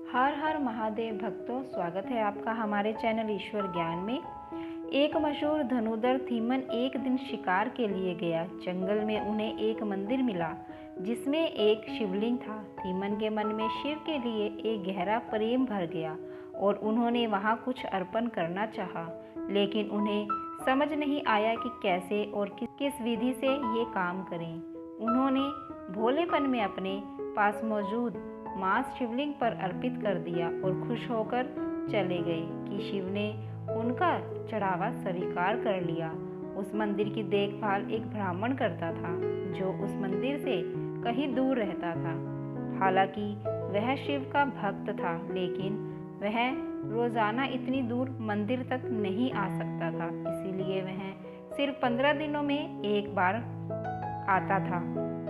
हर हर महादेव भक्तों, स्वागत है आपका हमारे चैनल ईश्वर ज्ञान में। एक मशहूर धनुर्धर थीमन एक दिन शिकार के लिए गया। जंगल में उन्हें एक मंदिर मिला जिसमें एक शिवलिंग था। थीमन के मन में शिव के लिए एक गहरा प्रेम भर गया और उन्होंने वहां कुछ अर्पण करना चाहा, लेकिन उन्हें समझ नहीं आया कि कैसे और किस विधि से ये काम करें। उन्होंने भोलेपन में अपने पास मौजूद मांस शिवलिंग पर अर्पित कर दिया और खुश होकर चले गए कि शिव ने उनका चढ़ावा स्वीकार कर लिया। उस मंदिर की देखभाल एक ब्राह्मण करता था जो उस मंदिर से कहीं दूर रहता था। हालांकि वह शिव का भक्त था, लेकिन वह रोजाना इतनी दूर मंदिर तक नहीं आ सकता था, इसीलिए वह सिर्फ 15 दिनों में एक बार आता था।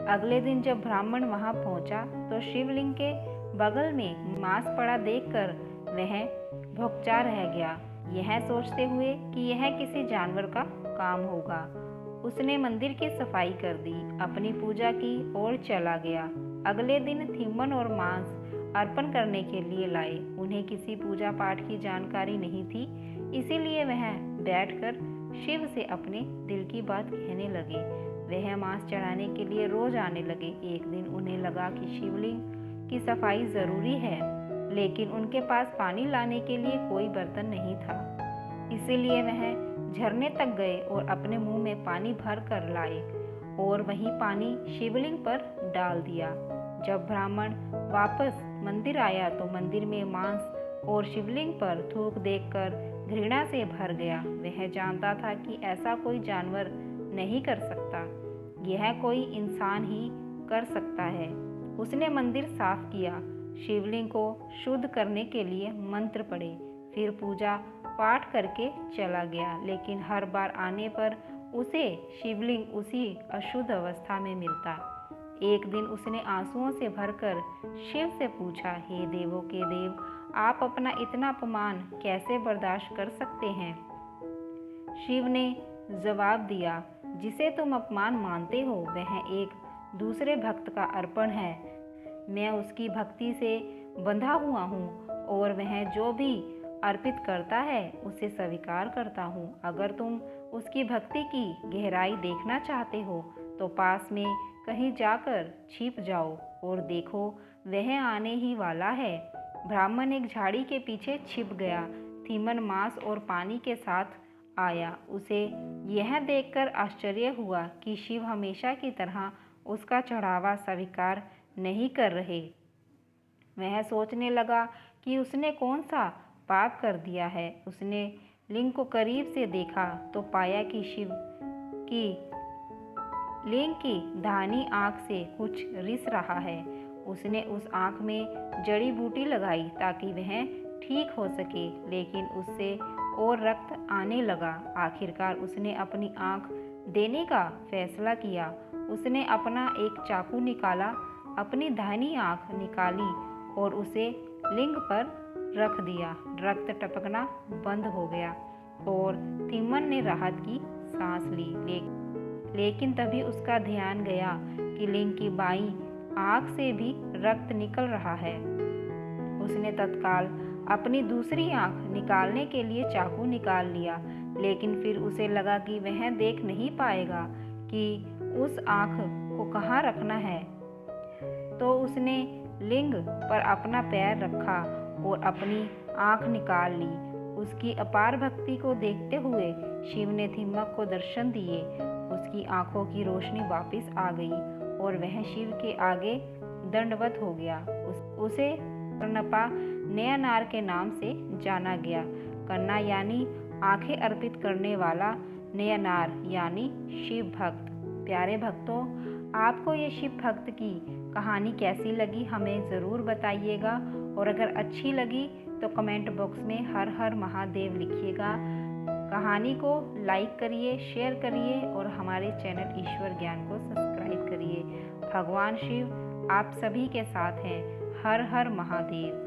अगले दिन जब ब्राह्मण वहां पहुंचा तो शिवलिंग के बगल में मांस पड़ा देखकर वह भौंचक्का रह गया, यह सोचते हुए कि यह किसी जानवर का काम होगा। उसने मंदिर की सफाई कर दी, अपनी पूजा की और चला गया। अगले दिन थीमन और मांस अर्पण करने के लिए लाए। उन्हें किसी पूजा पाठ की जानकारी नहीं थी, इसीलिए वह बैठकर शिव से अपने दिल की बात कहने लगे। वह मांस चढ़ाने के लिए रोज आने लगे। एक दिन उन्हें लगा कि शिवलिंग की सफाई जरूरी है, लेकिन उनके पास पानी लाने के लिए कोई बर्तन नहीं था, इसीलिए वह झरने तक गए और अपने मुंह में पानी भर कर लाए और वही पानी शिवलिंग पर डाल दिया। जब ब्राह्मण वापस मंदिर आया तो मंदिर में मांस और शिवलिंग पर थूक देखकर घृणा से भर गया। वह जानता था कि ऐसा कोई जानवर नहीं कर सकता, यह कोई इंसान ही कर सकता है। उसने मंदिर साफ किया, शिवलिंग को शुद्ध करने के लिए मंत्र पढ़े, फिर पूजा पाठ करके चला गया। लेकिन हर बार आने पर उसे शिवलिंग उसी अशुद्ध अवस्था में मिलता। एक दिन उसने आंसुओं से भरकर शिव से पूछा, हे देवों के देव, आप अपना इतना अपमान कैसे बर्दाश्त कर सकते हैं? शिव ने जवाब दिया, जिसे तुम अपमान मानते हो वह एक दूसरे भक्त का अर्पण है। मैं उसकी भक्ति से बंधा हुआ हूँ और वह जो भी अर्पित करता है उसे स्वीकार करता हूँ। अगर तुम उसकी भक्ति की गहराई देखना चाहते हो तो पास में कहीं जाकर छिप जाओ और देखो, वह आने ही वाला है। ब्राह्मण एक झाड़ी के पीछे छिप गया। थीमन मांस और पानी के साथ आया। उसे यह देखकर आश्चर्य हुआ कि शिव हमेशा की तरह उसका चढ़ावा स्वीकार नहीं कर रहे। वह सोचने लगा कि उसने कौन सा पाप कर दिया है। उसने लिंग को करीब से देखा तो पाया कि शिव की लिंग की दाहिनी आंख से कुछ रिस रहा है। उसने उस आंख में जड़ी बूटी लगाई ताकि वह ठीक हो सके, लेकिन उससे और रक्त आने लगा। आखिरकार उसने अपनी आंख देने का फैसला किया। उसने अपना एक चाकू निकाला, अपनी दाहिनी आंख निकाली और उसे लिंग पर रख दिया। रक्त टपकना बंद हो गया और थीमन ने राहत की सांस ली। लेकिन तभी उसका ध्यान गया कि लिंग की बाईं आंख से भी रक्त निकल रहा है। उसने तत्काल अपनी दूसरी आंख निकालने के लिए चाकू निकाल लिया, लेकिन फिर उसे लगा कि वह देख नहीं पाएगा कि उस आंख को कहाँ रखना है। तो उसने लिंग पर अपना पैर रखा और अपनी आंख निकाल ली। उसकी अपार भक्ति को देखते हुए शिव ने थीमक को दर्शन दिए। उसकी आंखों की रोशनी वापस आ गई और वह शिव के आगे दंडवत हो गया। उसे कर्णप्पा नयनार के नाम से जाना गया। कन्ना यानी आंखें अर्पित करने वाला, नयनार यानी शिव भक्त। प्यारे भक्तों, आपको ये शिव भक्त की कहानी कैसी लगी हमें ज़रूर बताइएगा, और अगर अच्छी लगी तो कमेंट बॉक्स में हर हर महादेव लिखिएगा। कहानी को लाइक करिए, शेयर करिए और हमारे चैनल ईश्वर ज्ञान को सब्सक्राइब करिए। भगवान शिव आप सभी के साथ हैं। हर हर महादेव।